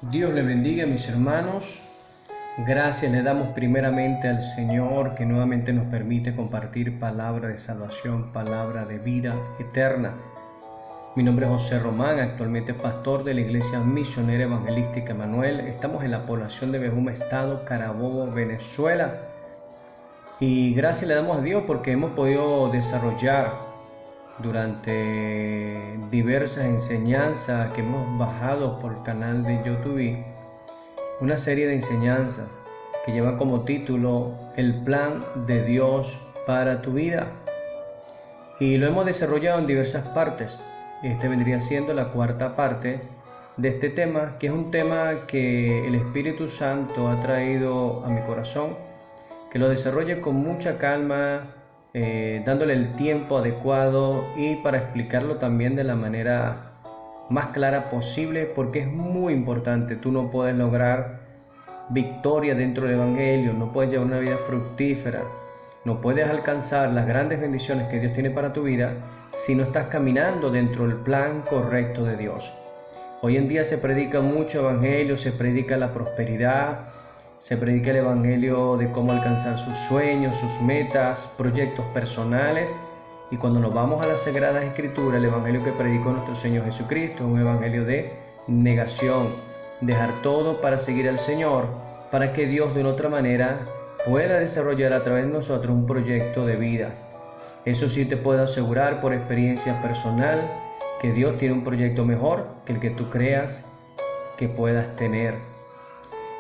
Dios le bendiga, mis hermanos. Gracias le damos primeramente al Señor que nuevamente nos permite compartir palabra de salvación, palabra de vida eterna. Mi nombre es José Román, actualmente pastor de la Iglesia Misionera Evangelística Emanuel. Estamos en la población de Bejuma, Estado Carabobo, Venezuela. Y gracias le damos a Dios porque hemos podido desarrollar durante diversas enseñanzas que hemos bajado por el canal de YouTube una serie de enseñanzas que llevan como título El plan de Dios para tu vida, y lo hemos desarrollado en diversas partes. Este vendría siendo la cuarta parte de este tema, que es un tema que el Espíritu Santo ha traído a mi corazón, que lo desarrolle con mucha calma, dándole el tiempo adecuado y para explicarlo también de la manera más clara posible, porque es muy importante. Tú no puedes lograr victoria dentro del Evangelio, no puedes llevar una vida fructífera, no puedes alcanzar las grandes bendiciones que Dios tiene para tu vida si no estás caminando dentro del plan correcto de Dios. Hoy en día se predica mucho Evangelio, se predica la prosperidad, se predica el Evangelio de cómo alcanzar sus sueños, sus metas, proyectos personales. Y cuando nos vamos a las Sagradas Escrituras, el Evangelio que predicó nuestro Señor Jesucristo es un Evangelio de negación, dejar todo para seguir al Señor, para que Dios de una otra manera pueda desarrollar a través de nosotros un proyecto de vida. Eso sí te puedo asegurar por experiencia personal, que Dios tiene un proyecto mejor que el que tú creas que puedas tener.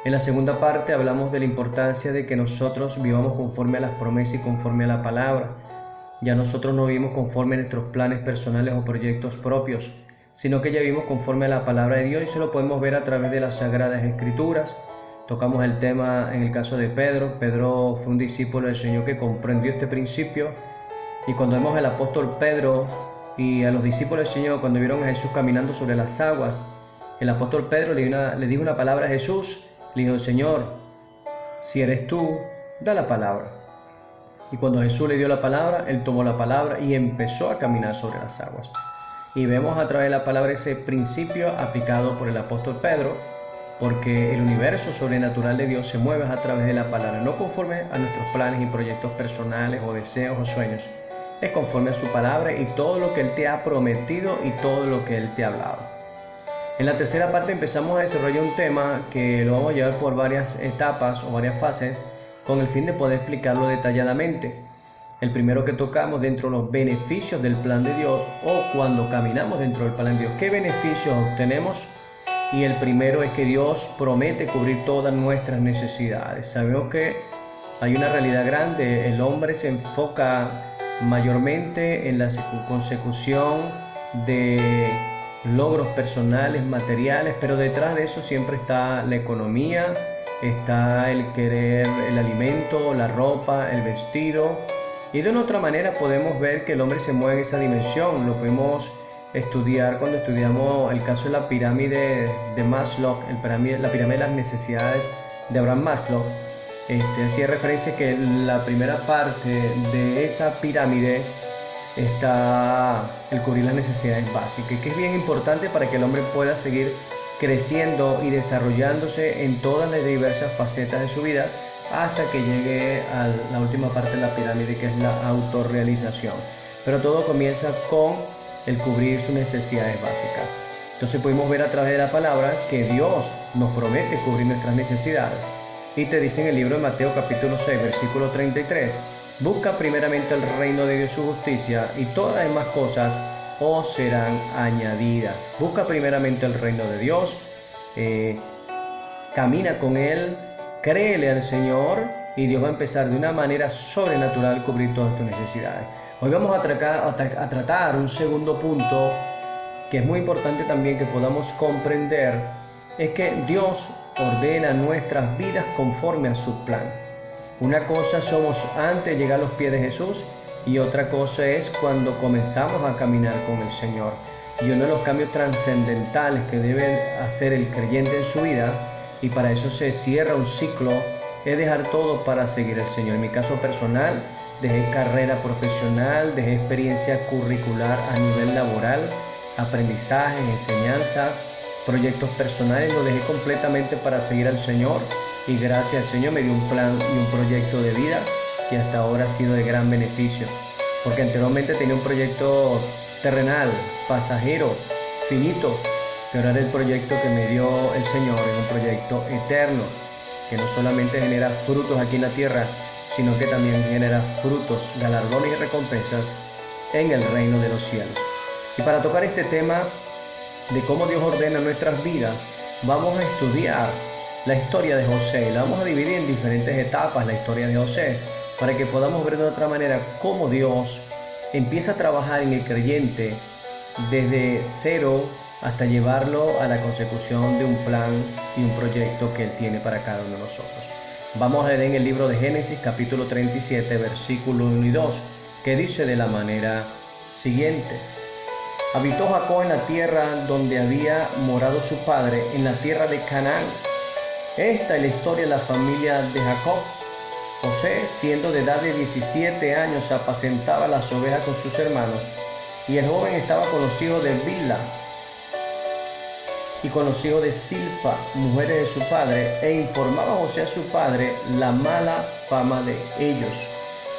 En la segunda parte hablamos de la importancia de que nosotros vivamos conforme a las promesas y conforme a la palabra. Ya nosotros no vivimos conforme a nuestros planes personales o proyectos propios, sino que ya vivimos conforme a la palabra de Dios, y eso lo podemos ver a través de las Sagradas Escrituras. Tocamos el tema en el caso de Pedro. Pedro fue un discípulo del Señor que comprendió este principio, y cuando vemos al apóstol Pedro y a los discípulos del Señor, cuando vieron a Jesús caminando sobre las aguas, el apóstol Pedro le dijo una palabra a Jesús. Le dijo: Señor, si eres tú, da la palabra. Y cuando Jesús le dio la palabra, él tomó la palabra y empezó a caminar sobre las aguas. Y vemos a través de la palabra ese principio aplicado por el apóstol Pedro, porque el universo sobrenatural de Dios se mueve a través de la palabra, no conforme a nuestros planes y proyectos personales o deseos o sueños, es conforme a su palabra y todo lo que Él te ha prometido y todo lo que Él te ha hablado. En la tercera parte empezamos a desarrollar un tema que lo vamos a llevar por varias etapas o varias fases, con el fin de poder explicarlo detalladamente. El primero que tocamos dentro de los beneficios del plan de Dios, o cuando caminamos dentro del plan de Dios, ¿qué beneficios obtenemos? Y el primero es que Dios promete cubrir todas nuestras necesidades. Sabemos que hay una realidad grande. El hombre se enfoca mayormente en la consecución de logros personales, materiales, pero detrás de eso siempre está la economía, está el querer el alimento, la ropa, el vestido. Y de una otra manera podemos ver que el hombre se mueve en esa dimensión. Lo podemos estudiar cuando estudiamos el caso de la pirámide de Maslow, la pirámide de las necesidades de Abraham Maslow. Hacía referencia que la primera parte de esa pirámide está el cubrir las necesidades básicas, y que es bien importante para que el hombre pueda seguir creciendo y desarrollándose en todas las diversas facetas de su vida, hasta que llegue a la última parte de la pirámide, que es la autorrealización. Pero todo comienza con el cubrir sus necesidades básicas. Entonces pudimos ver a través de la palabra que Dios nos promete cubrir nuestras necesidades, y te dice en el libro de Mateo capítulo 6 versículo 33: busca primeramente el reino de Dios y su justicia, y todas las demás cosas os serán añadidas. Busca primeramente el reino de Dios, camina con Él, créele al Señor, y Dios va a empezar de una manera sobrenatural a cubrir todas tus necesidades. Hoy vamos a tratar un segundo punto que es muy importante también que podamos comprender, es que Dios ordena nuestras vidas conforme a su plan. Una cosa somos antes de llegar a los pies de Jesús, y otra cosa es cuando comenzamos a caminar con el Señor. Y uno de los cambios trascendentales que debe hacer el creyente en su vida, y para eso se cierra un ciclo, es dejar todo para seguir al Señor. En mi caso personal, dejé carrera profesional, dejé experiencia curricular a nivel laboral, aprendizaje, enseñanza, proyectos personales, lo dejé completamente para seguir al Señor y gracias al Señor me dio un plan y un proyecto de vida que hasta ahora ha sido de gran beneficio, porque anteriormente tenía un proyecto terrenal, pasajero, finito, pero ahora el proyecto que me dio el Señor es un proyecto eterno, que no solamente genera frutos aquí en la tierra, sino que también genera frutos, galardones y recompensas en el reino de los cielos. Y para tocar este tema de cómo Dios ordena nuestras vidas, vamos a estudiar la historia de José. La vamos a dividir en diferentes etapas, la historia de José, para que podamos ver de otra manera cómo Dios empieza a trabajar en el creyente desde cero hasta llevarlo a la consecución de un plan y un proyecto que Él tiene para cada uno de nosotros. Vamos a leer en el libro de Génesis capítulo 37, versículos 1 y 2, que dice de la manera siguiente: Habitó Jacob en la tierra donde había morado su padre, en la tierra de Canaán. Esta es la historia de la familia de Jacob. José, siendo de edad de 17 años, apacentaba las ovejas con sus hermanos, y el joven estaba con los hijos de Bilha y con los hijos de Silpa, mujeres de su padre, e informaba a José a su padre la mala fama de ellos.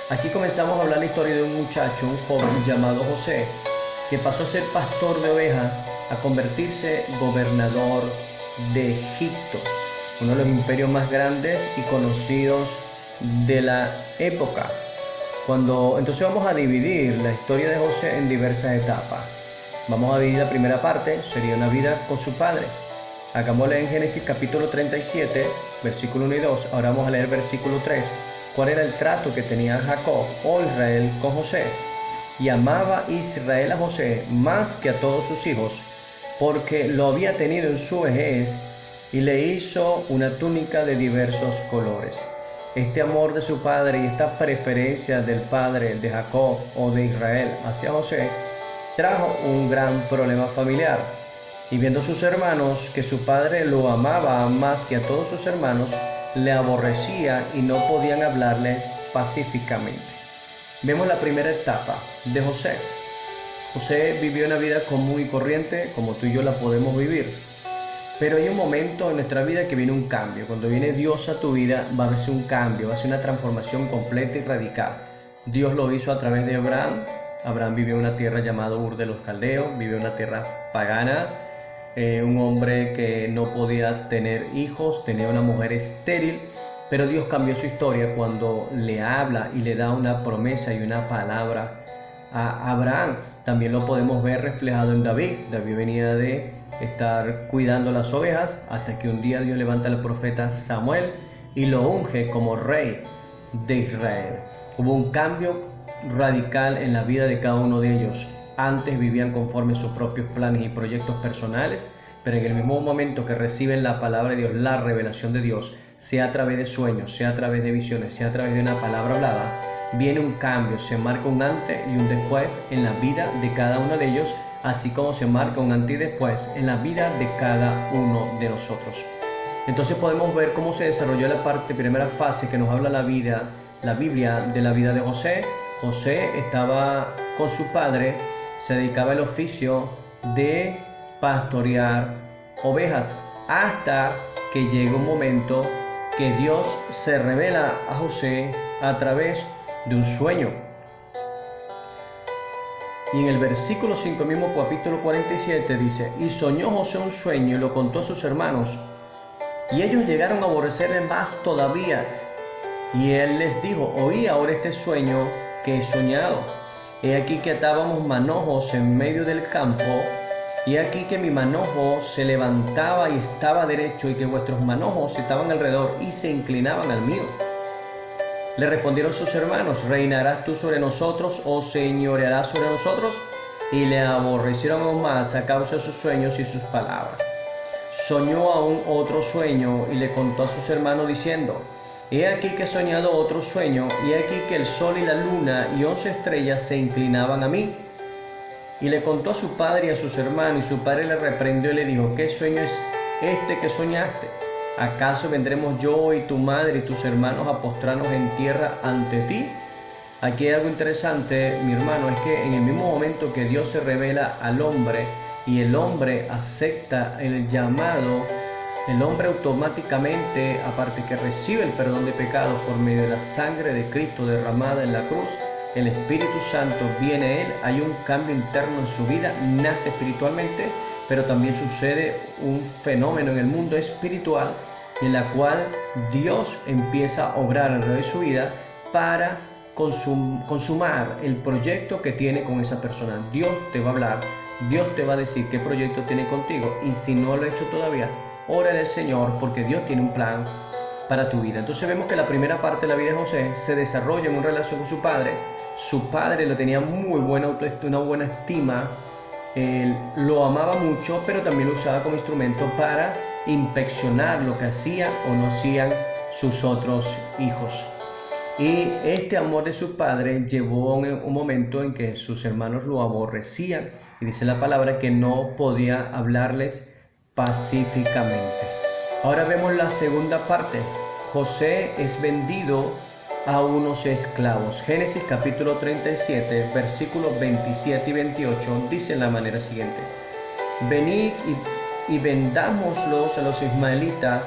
Aquí comenzamos a hablar la historia de un muchacho, un joven llamado José, que pasó a ser pastor de ovejas a convertirse gobernador de Egipto, uno de los imperios más grandes y conocidos de la época. Entonces vamos a dividir la historia de José en diversas etapas. Vamos a dividir la primera parte, sería una vida con su padre. Hagámosla en Génesis capítulo 37, versículo 1 y 2. Ahora vamos a leer versículo 3. ¿Cuál era el trato que tenía Jacob o Israel con José? Y amaba Israel a José más que a todos sus hijos, porque lo había tenido en su vejez, y le hizo una túnica de diversos colores. Este amor de su padre y esta preferencia del padre de Jacob o de Israel hacia José trajo un gran problema familiar. Y viendo sus hermanos que su padre lo amaba más que a todos sus hermanos, le aborrecía y no podían hablarle pacíficamente. Vemos la primera etapa de José. José vivió una vida común y corriente como tú y yo la podemos vivir. Pero hay un momento en nuestra vida que viene un cambio. Cuando viene Dios a tu vida va a ser un cambio, va a ser una transformación completa y radical. Dios lo hizo a través de Abraham. Abraham vivió en una tierra llamada Ur de los Caldeos, vivió en una tierra pagana, un hombre que no podía tener hijos, tenía una mujer estéril, pero Dios cambió su historia cuando le habla y le da una promesa y una palabra a Abraham. También lo podemos ver reflejado en David. David venía de estar cuidando las ovejas hasta que un día Dios levanta al profeta Samuel y lo unge como rey de Israel. Hubo un cambio radical en la vida de cada uno de ellos. Antes vivían conforme a sus propios planes y proyectos personales, pero en el mismo momento que reciben la palabra de Dios, la revelación de Dios, sea a través de sueños, sea a través de visiones, sea a través de una palabra hablada, viene un cambio, se marca un antes y un después en la vida de cada uno de ellos, así como se marca un antes y después en la vida de cada uno de nosotros. Entonces podemos ver cómo se desarrolló la primera fase que nos habla la Biblia de la vida de José. José estaba con su padre, se dedicaba al oficio de pastorear ovejas, hasta que llega un momento que Dios se revela a José a través de un sueño. Y en el versículo 5, mismo capítulo 47, dice: Y soñó José un sueño y lo contó a sus hermanos, y ellos llegaron a aborrecerle más todavía. Y él les dijo: Oí ahora este sueño que he soñado. He aquí que atábamos manojos en medio del campo, y aquí que mi manojo se levantaba y estaba derecho, y que vuestros manojos estaban alrededor y se inclinaban al mío. Le respondieron sus hermanos: ¿Reinarás tú sobre nosotros o señorearás sobre nosotros? Y le aborrecieron aún más a causa de sus sueños y sus palabras. Soñó aún otro sueño y le contó a sus hermanos diciendo: He aquí que he soñado otro sueño, y he aquí que el sol y la luna y 11 estrellas se inclinaban a mí. Y le contó a su padre y a sus hermanos, y su padre le reprendió y le dijo: ¿Qué sueño es este que soñaste? ¿Acaso vendremos yo y tu madre y tus hermanos a postrarnos en tierra ante ti? Aquí hay algo interesante, mi hermano, es que en el mismo momento que Dios se revela al hombre y el hombre acepta el llamado, el hombre automáticamente, aparte que recibe el perdón de pecados por medio de la sangre de Cristo derramada en la cruz, el Espíritu Santo viene a él, hay un cambio interno en su vida, nace espiritualmente, pero también sucede un fenómeno en el mundo espiritual en la cual Dios empieza a obrar alrededor de su vida para consumar el proyecto que tiene con esa persona. Dios te va a hablar, Dios te va a decir qué proyecto tiene contigo, y si no lo ha hecho todavía, órale al Señor, porque Dios tiene un plan para tu vida. Entonces vemos que la primera parte de la vida de José se desarrolla en una relación con su padre. Su padre lo tenía muy buena autoestima, una buena estima, él lo amaba mucho, pero también lo usaba como instrumento para inspeccionar lo que hacía o no hacían sus otros hijos. Y este amor de su padre llevó a un momento en que sus hermanos lo aborrecían, y dice la palabra que no podía hablarles pacíficamente. Ahora vemos la segunda parte. José es vendido a unos esclavos. Génesis capítulo 37, versículos 27 y 28 dice de la manera siguiente: venid y vendámoslos a los ismaelitas,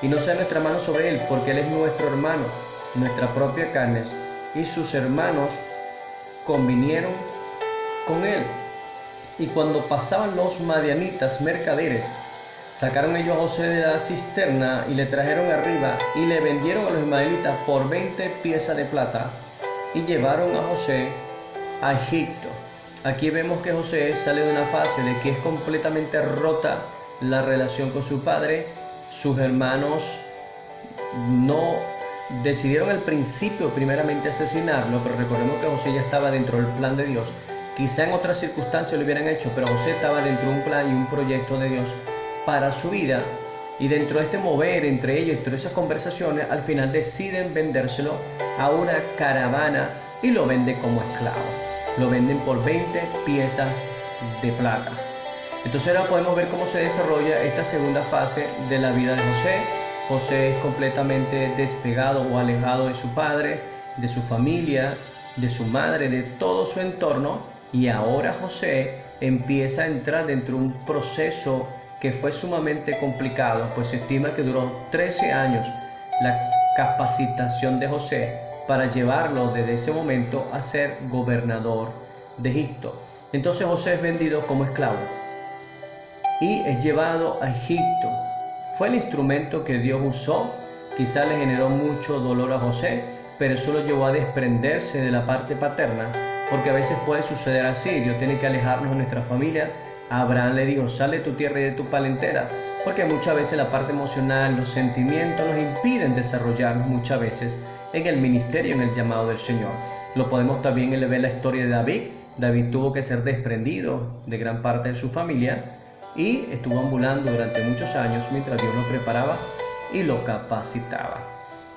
y no sea nuestra mano sobre él, porque él es nuestro hermano, nuestra propia carne. Y sus hermanos convinieron con él. Y cuando pasaban los madianitas mercaderes, sacaron ellos a José de la cisterna y le trajeron arriba y le vendieron a los ismaelitas por 20 piezas de plata, y llevaron a José a Egipto. Aquí vemos que José sale de una fase de que es completamente rota la relación con su padre. Sus hermanos no decidieron al principio primeramente asesinarlo, pero recordemos que José ya estaba dentro del plan de Dios. Quizá en otras circunstancias lo hubieran hecho, pero José estaba dentro de un plan y un proyecto de Dios para su vida, y dentro de este mover entre ellos, entre esas conversaciones, al final deciden vendérselo a una caravana y lo venden como esclavo. Lo venden por 20 piezas de plata. Entonces ahora podemos ver cómo se desarrolla esta segunda fase de la vida de José. José es completamente despegado o alejado de su padre, de su familia, de su madre, de todo su entorno, y ahora José empieza a entrar dentro de un proceso que fue sumamente complicado, pues se estima que duró 13 años la capacitación de José para llevarlo desde ese momento a ser gobernador de Egipto. Entonces José es vendido como esclavo y es llevado a Egipto. Fue el instrumento que Dios usó. Quizá le generó mucho dolor a José, pero eso lo llevó a desprenderse de la parte paterna, porque a veces puede suceder así. Dios tiene que alejarnos de nuestra familia. Abraham le dijo: sale de tu tierra y de tu parentela, porque muchas veces la parte emocional, los sentimientos nos impiden desarrollarnos muchas veces en el ministerio, en el llamado del Señor. Lo podemos también ver la historia de David. David tuvo que ser desprendido de gran parte de su familia y estuvo ambulando durante muchos años mientras Dios lo preparaba y lo capacitaba.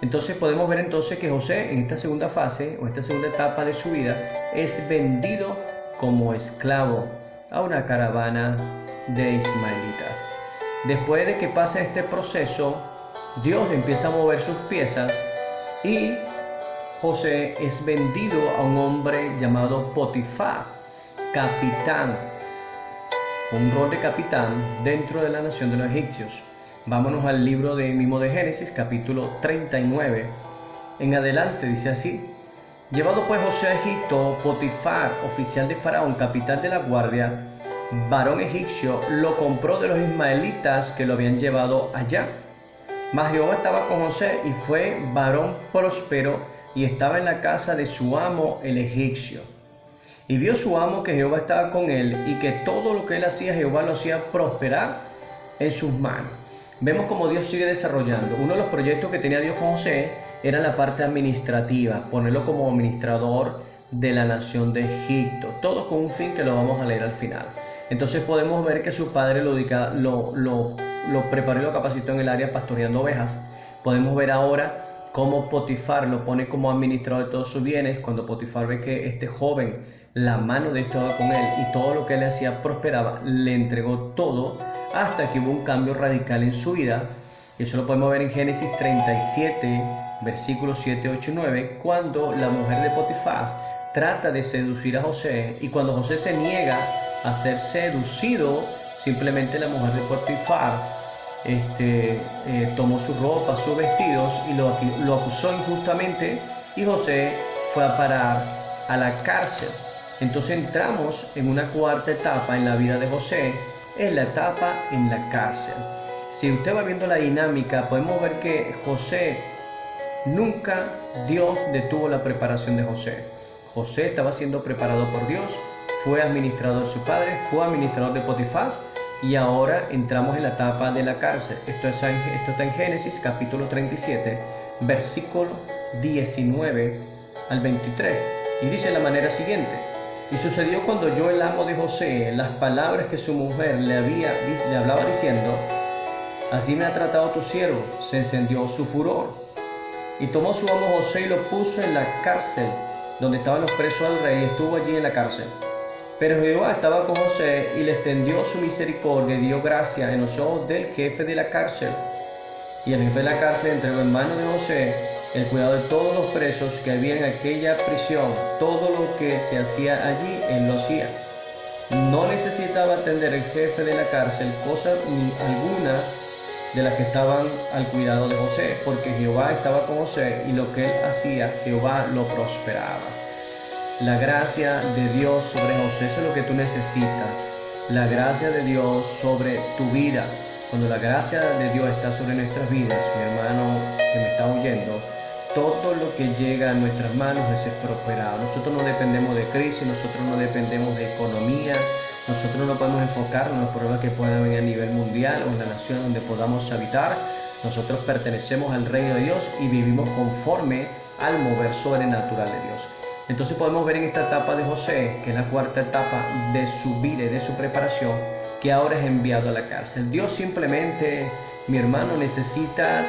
Entonces podemos ver entonces que José en esta segunda fase o esta segunda etapa de su vida es vendido como esclavo a una caravana de ismaelitas. Después de que pasa este proceso, Dios empieza a mover sus piezas y José es vendido a un hombre llamado Potifar, capitán, un rol de capitán dentro de la nación de los egipcios. Vámonos al libro mismo de Génesis, capítulo 39. En adelante dice así: llevado pues José a Egipto, Potifar, oficial de Faraón, capitán de la guardia, varón egipcio, lo compró de los ismaelitas que lo habían llevado allá. Mas Jehová estaba con José y fue varón próspero, y estaba en la casa de su amo el egipcio. Y vio su amo que Jehová estaba con él, y que todo lo que él hacía, Jehová lo hacía prosperar en sus manos. Vemos cómo Dios sigue desarrollando. Uno de los proyectos que tenía Dios con José era la parte administrativa, ponerlo como administrador de la nación de Egipto, todo con un fin que lo vamos a leer al final. Entonces podemos ver que su padre lo preparó y lo capacitó en el área pastoreando ovejas. Podemos ver ahora cómo Potifar lo pone como administrador de todos sus bienes. Cuando Potifar ve que este joven, la mano de Dios estaba con él y todo lo que él hacía prosperaba, le entregó todo, hasta que hubo un cambio radical en su vida. Y eso lo podemos ver en Génesis 37, versículos 7, 8 y 9, cuando la mujer de Potifar trata de seducir a José, y cuando José se niega a ser seducido, simplemente la mujer de Potifar tomó su ropa, sus vestidos y lo acusó injustamente, y José fue a parar a la cárcel. Entonces entramos en una cuarta etapa en la vida de José, es la etapa en la cárcel. Si usted va viendo la dinámica, podemos ver que José, nunca Dios detuvo la preparación de José. José estaba siendo preparado por Dios, fue administrador de su padre, fue administrador de Potifar, y ahora entramos en la etapa de la cárcel. Esto está en Génesis capítulo 37, versículo 19 al 23, y dice de la manera siguiente: y sucedió cuando oyó el amo de José las palabras que su mujer le hablaba diciendo: así me ha tratado tu siervo, se encendió su furor. Y tomó su amo José y lo puso en la cárcel donde estaban los presos del rey, y estuvo allí en la cárcel. Pero Jehová estaba con José y le extendió su misericordia y dio gracia en los ojos del jefe de la cárcel. Y el jefe de la cárcel entregó en manos de José el cuidado de todos los presos que había en aquella prisión. Todo lo que se hacía allí, él lo hacía. No necesitaba atender el jefe de la cárcel cosa alguna de las que estaban al cuidado de José, porque Jehová estaba con José, y lo que él hacía, Jehová lo prosperaba. La gracia de Dios sobre José, eso es lo que tú necesitas. La gracia de Dios sobre tu vida. Cuando la gracia de Dios está sobre nuestras vidas, mi hermano que me está oyendo, todo lo que llega a nuestras manos es prosperado. Nosotros no dependemos de crisis, nosotros no dependemos de economía, nosotros no podemos enfocarnos en los problemas que puedan venir a nivel mundial o en la nación donde podamos habitar. Nosotros pertenecemos al reino de Dios y vivimos conforme al mover sobrenatural de Dios. Entonces podemos ver en esta etapa de José, que es la cuarta etapa de su vida y de su preparación, que ahora es enviado a la cárcel. Dios simplemente, mi hermano, necesitaba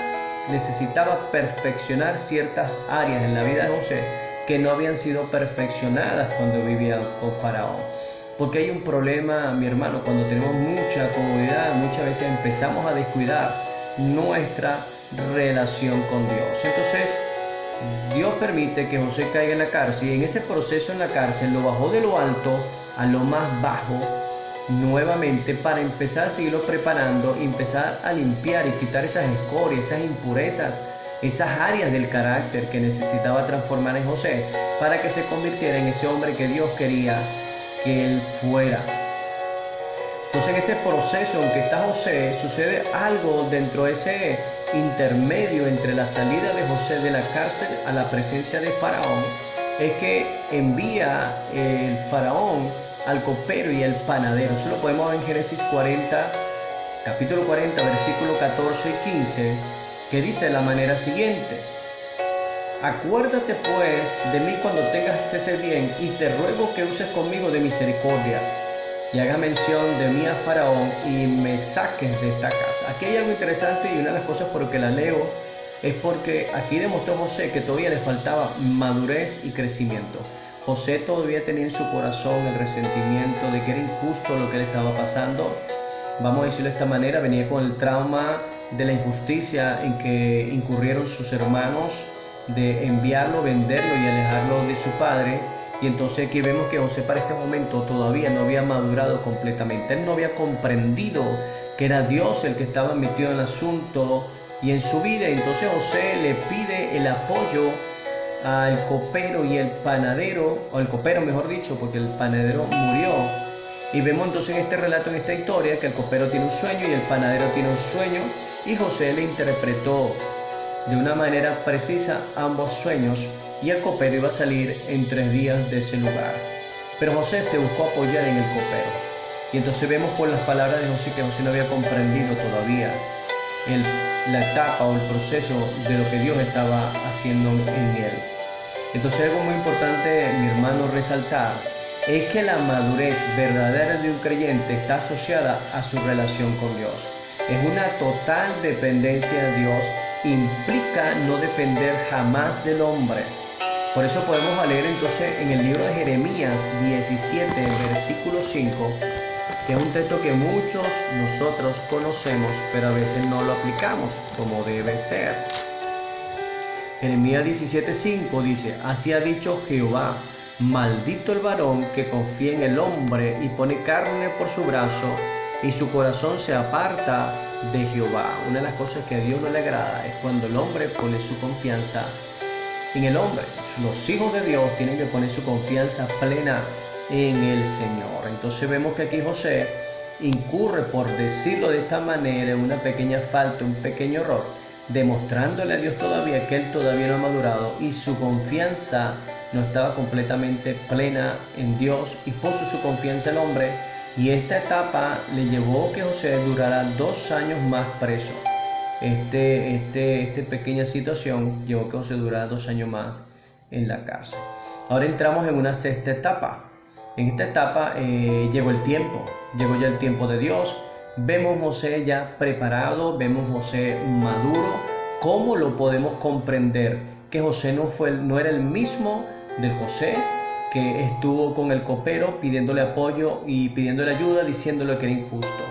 perfeccionar ciertas áreas en la vida de José que no habían sido perfeccionadas cuando vivía con Faraón. Porque hay un problema, mi hermano, cuando tenemos mucha comodidad, muchas veces empezamos a descuidar nuestra relación con Dios. Entonces, Dios permite que José caiga en la cárcel, y en ese proceso en la cárcel lo bajó de lo alto a lo más bajo nuevamente, para empezar a seguirlo preparando y empezar a limpiar y quitar esas escorias, esas impurezas, esas áreas del carácter que necesitaba transformar en José, para que se convirtiera en ese hombre que Dios quería que él fuera. Entonces, en ese proceso en que está José, sucede algo dentro de ese intermedio entre la salida de José de la cárcel a la presencia de Faraón. Es que envía el Faraón al copero y al panadero. Eso lo podemos ver en Génesis 40, capítulo 40, versículos 14 y 15, que dice de la manera siguiente: acuérdate pues de mí cuando tengas ese bien, y te ruego que uses conmigo de misericordia, y haga mención de mí a Faraón, y me saques de esta casa. Aquí hay algo interesante, y una de las cosas por que la leo es porque aquí demostró José que todavía le faltaba madurez y crecimiento. José todavía tenía en su corazón el resentimiento de que era injusto lo que le estaba pasando. Vamos a decirlo de esta manera, venía con el trauma de la injusticia en que incurrieron sus hermanos, de enviarlo, venderlo y alejarlo de su padre. Y entonces aquí vemos que José para este momento todavía no había madurado completamente. Él no había comprendido que era Dios el que estaba metido en el asunto y en su vida. Entonces José le pide el apoyo al copero y el panadero, o el copero mejor dicho, porque el panadero murió. Y vemos entonces en este relato, en esta historia, que el copero tiene un sueño y el panadero tiene un sueño, y José le interpretó de una manera precisa ambos sueños, y el copero iba a salir en 3 días de ese lugar. Pero José se buscó apoyar en el copero, y entonces vemos por las palabras de José que José no había comprendido todavía la etapa o el proceso de lo que Dios estaba haciendo en él. Entonces algo muy importante, mi hermano, resaltar es que la madurez verdadera de un creyente está asociada a su relación con Dios. Es una total dependencia de Dios, implica no depender jamás del hombre. Por eso podemos leer entonces en el libro de Jeremías 17, versículo 5, que es un texto que muchos nosotros conocemos, pero a veces no lo aplicamos como debe ser. Jeremías 17:5 dice: así ha dicho Jehová, maldito el varón que confía en el hombre y pone carne por su brazo, y su corazón se aparta de Jehová. Una de las cosas que a Dios no le agrada es cuando el hombre pone su confianza en el hombre. Los hijos de Dios tienen que poner su confianza plena en el Señor. Entonces vemos que aquí José incurre, por decirlo de esta manera, en una pequeña falta, un pequeño error, demostrándole a Dios todavía que él todavía no ha madurado y su confianza no estaba completamente plena en Dios, y puso su confianza en el hombre, y esta etapa le llevó que José durara 2 años más preso. Esta pequeña situación llevó que José durara 2 años más en la cárcel. Ahora entramos en una sexta etapa. En esta etapa llegó ya el tiempo de Dios. Vemos José ya preparado, vemos José maduro. ¿Cómo lo podemos comprender? Que José no era el mismo del José que estuvo con el copero pidiéndole apoyo y pidiéndole ayuda, diciéndole que era injusto.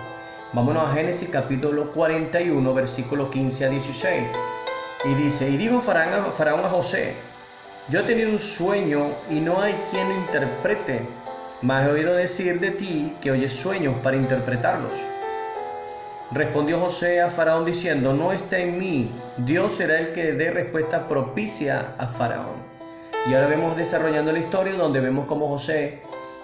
Vámonos a Génesis capítulo 41, versículos 15 a 16. Y dice: y dijo Faraón a José: yo he tenido un sueño y no hay quien lo interprete, mas he oído decir de ti que oyes sueños para interpretarlos. Respondió José a Faraón diciendo: no está en mí, Dios será el que dé respuesta propicia a Faraón. Y ahora vemos desarrollando la historia, donde vemos cómo José,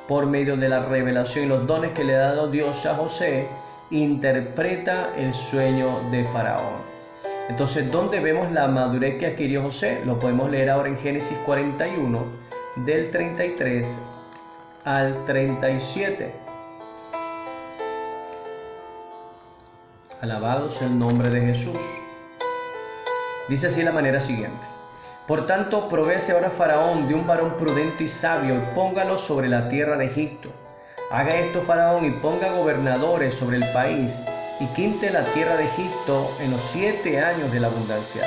por medio de la revelación y los dones que le ha dado Dios a José, interpreta el sueño de Faraón. Entonces, ¿dónde vemos la madurez que adquirió José? Lo podemos leer ahora en Génesis 41, del 33 al 37. Alabado sea el nombre de Jesús. Dice así de la manera siguiente: por tanto, provéase ahora Faraón de un varón prudente y sabio, y póngalo sobre la tierra de Egipto. Haga esto Faraón, y ponga gobernadores sobre el país, y quinte la tierra de Egipto en los 7 años de la abundancia.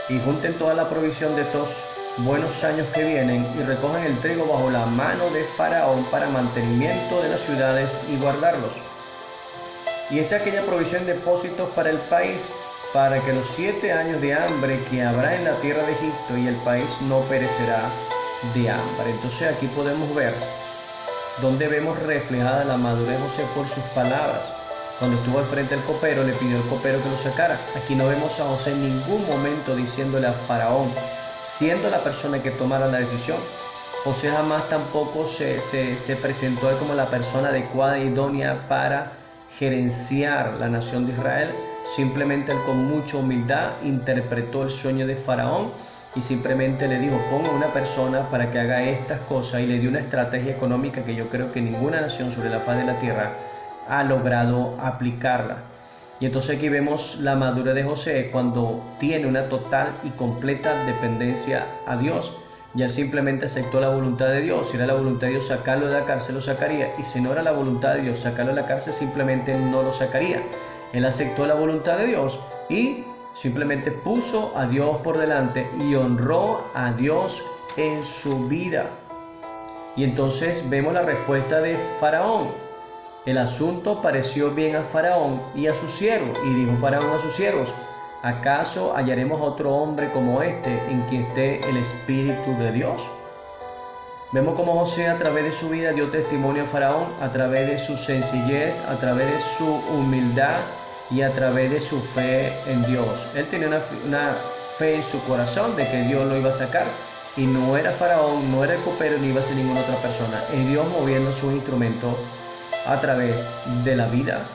Y junten toda la provisión de estos buenos años que vienen, y recojan el trigo bajo la mano de Faraón para mantenimiento de las ciudades y guardarlos. Y esta aquella provisión de depósitos para el país, para que los 7 años de hambre que habrá en la tierra de Egipto y el país no perecerá de hambre. Entonces aquí podemos ver donde vemos reflejada la madurez de José por sus palabras. Cuando estuvo al frente del copero, le pidió al copero que lo sacara. Aquí no vemos a José en ningún momento diciéndole a Faraón, siendo la persona que tomara la decisión. José jamás tampoco se presentó a él como la persona adecuada e idónea para gerenciar la nación de Israel. Simplemente él, con mucha humildad, interpretó el sueño de Faraón y simplemente le dijo: ponga una persona para que haga estas cosas, y le dio una estrategia económica que yo creo que ninguna nación sobre la faz de la tierra ha logrado aplicarla. Y entonces aquí vemos la madurez de José cuando tiene una total y completa dependencia a Dios. Y él simplemente aceptó la voluntad de Dios. Si era la voluntad de Dios sacarlo de la cárcel, lo sacaría. Y si no era la voluntad de Dios sacarlo de la cárcel, simplemente no lo sacaría. Él aceptó la voluntad de Dios y simplemente puso a Dios por delante y honró a Dios en su vida. Y entonces vemos la respuesta de Faraón. El asunto pareció bien a Faraón y a sus siervos. Y dijo Faraón a sus siervos: ¿acaso hallaremos otro hombre como este en quien esté el Espíritu de Dios? Vemos cómo José, a través de su vida, dio testimonio a Faraón, a través de su sencillez, a través de su humildad y a través de su fe en Dios. Él tenía una fe en su corazón de que Dios lo iba a sacar, y no era Faraón, no era el copero, ni iba a ser ninguna otra persona. Es Dios moviendo sus instrumentos a través de la vida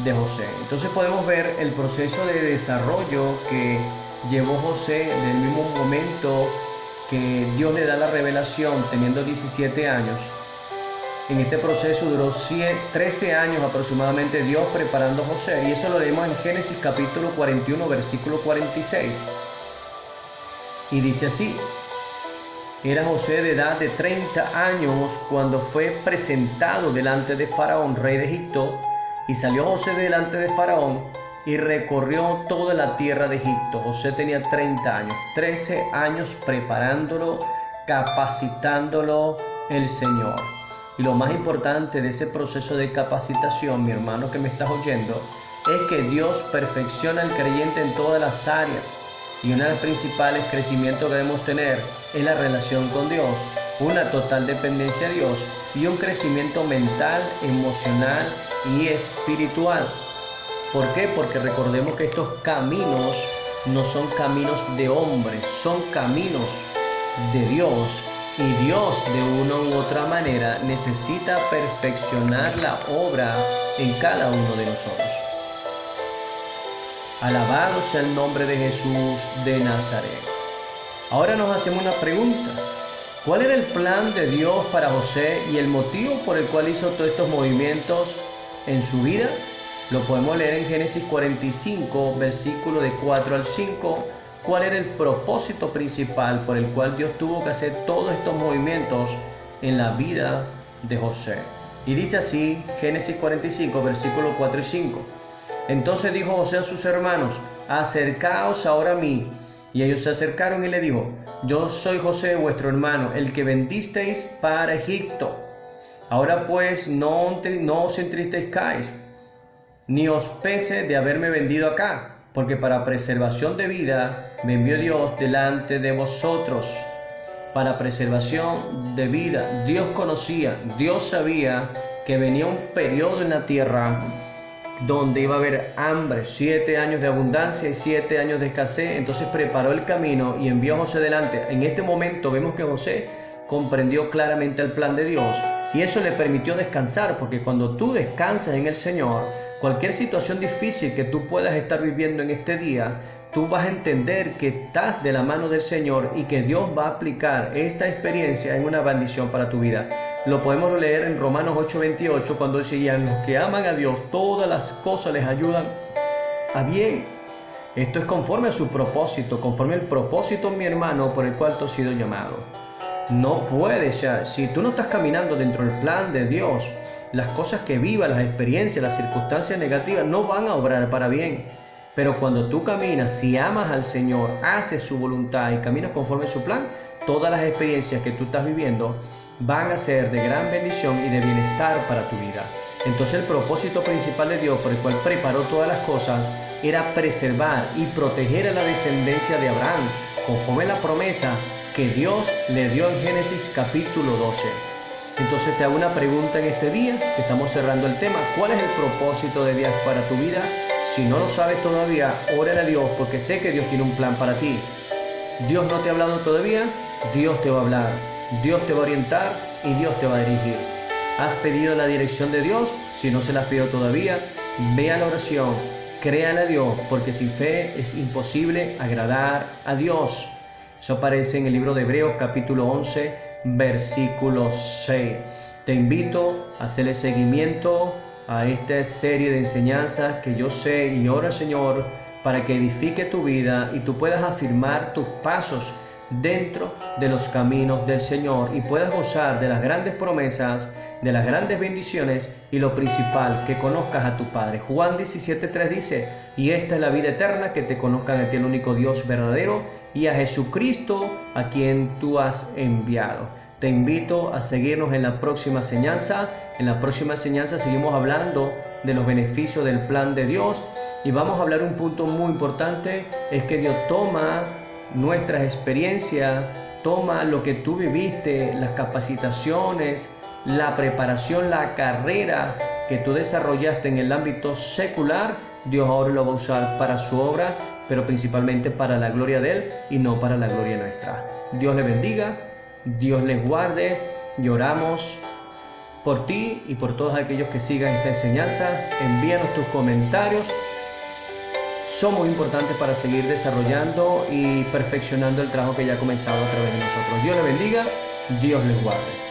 de José. Entonces podemos ver el proceso de desarrollo que llevó José en el mismo momento que Dios le da la revelación, teniendo 17 años. En este proceso duró 13 años aproximadamente Dios preparando a José, y eso lo leemos en Génesis capítulo 41, versículo 46. Y dice así: era José de edad de 30 años cuando fue presentado delante de Faraón, rey de Egipto, y salió José delante de Faraón y recorrió toda la tierra de Egipto. José tenía 30 años, 13 años preparándolo, capacitándolo el Señor. Y lo más importante de ese proceso de capacitación, mi hermano que me estás oyendo, es que Dios perfecciona al creyente en todas las áreas. Y uno de los principales crecimientos que debemos tener es la relación con Dios. una total dependencia a Dios y un crecimiento mental, emocional y espiritual. ¿Por qué? Porque recordemos que estos caminos no son caminos de hombres, son caminos de Dios, y Dios de una u otra manera necesita perfeccionar la obra en cada uno de nosotros. Alabado sea el nombre de Jesús de Nazaret. Ahora nos hacemos una pregunta. ¿Cuál era el plan de Dios para José y el motivo por el cual hizo todos estos movimientos en su vida? Lo podemos leer en Génesis 45, versículo de 4 al 5. ¿Cuál era el propósito principal por el cual Dios tuvo que hacer todos estos movimientos en la vida de José? Y dice así, Génesis 45, versículo 4 y 5. Entonces dijo José a sus hermanos: acercaos ahora a mí. Y ellos se acercaron y le dijo: yo soy José, vuestro hermano, el que vendisteis para Egipto. Ahora pues no os entristezcáis, ni os pese de haberme vendido acá, porque para preservación de vida me envió Dios delante de vosotros. Para preservación de vida. Dios conocía, Dios sabía que venía un periodo en la tierra donde iba a haber hambre, 7 años de abundancia y 7 años de escasez. Entonces preparó el camino y envió a José delante. En este momento vemos que José comprendió claramente el plan de Dios, y eso le permitió descansar, porque cuando tú descansas en el Señor, cualquier situación difícil que tú puedas estar viviendo en este día, tú vas a entender que estás de la mano del Señor y que Dios va a aplicar esta experiencia en una bendición para tu vida. Lo podemos leer en Romanos 8:28, cuando decían: los que aman a Dios, todas las cosas les ayudan a bien. Esto es conforme a su propósito, conforme al propósito, mi hermano, por el cual tú has sido llamado. No puedes, si tú no estás caminando dentro del plan de Dios, las cosas que vivas, las experiencias, las circunstancias negativas no van a obrar para bien. Pero cuando tú caminas, si amas al Señor, haces su voluntad y caminas conforme a su plan, todas las experiencias que tú estás viviendo van a ser de gran bendición y de bienestar para tu vida. Entonces el propósito principal de Dios, por el cual preparó todas las cosas, era preservar y proteger a la descendencia de Abraham, conforme a la promesa que Dios le dio en Génesis capítulo 12. Entonces te hago una pregunta en este día, que estamos cerrando el tema: ¿cuál es el propósito de Dios para tu vida? Si no lo sabes todavía, órale a Dios, porque sé que Dios tiene un plan para ti. Dios no te ha hablado todavía, Dios te va a hablar, Dios te va a orientar y Dios te va a dirigir. ¿Has pedido la dirección de Dios? Si no se la has pedido todavía, ve a la oración, créale a Dios, porque sin fe es imposible agradar a Dios. Eso aparece en el libro de Hebreos capítulo 11, versículo 6. Te invito a hacerle seguimiento a esta serie de enseñanzas que yo sé, y oro al Señor para que edifique tu vida y tú puedas afirmar tus pasos dentro de los caminos del Señor y puedas gozar de las grandes promesas, de las grandes bendiciones, y lo principal, que conozcas a tu Padre. Juan 17:3 dice: y esta es la vida eterna, que te conozcan a ti, el único Dios verdadero, y a Jesucristo, a quien tú has enviado. Te invito a seguirnos en la próxima enseñanza. En la próxima enseñanza seguimos hablando de los beneficios del plan de Dios, y vamos a hablar un punto muy importante: es que Dios toma nuestras experiencias, toma lo que tú viviste, las capacitaciones, la preparación, la carrera que tú desarrollaste en el ámbito secular. Dios ahora lo va a usar para su obra, pero principalmente para la gloria de Él y no para la gloria nuestra. Dios les bendiga, Dios les guarde, y oramos por ti y por todos aquellos que sigan esta enseñanza. Envíanos tus comentarios. Son muy importantes para seguir desarrollando y perfeccionando el trabajo que ya ha comenzado a través de nosotros. Dios les bendiga, Dios les guarde.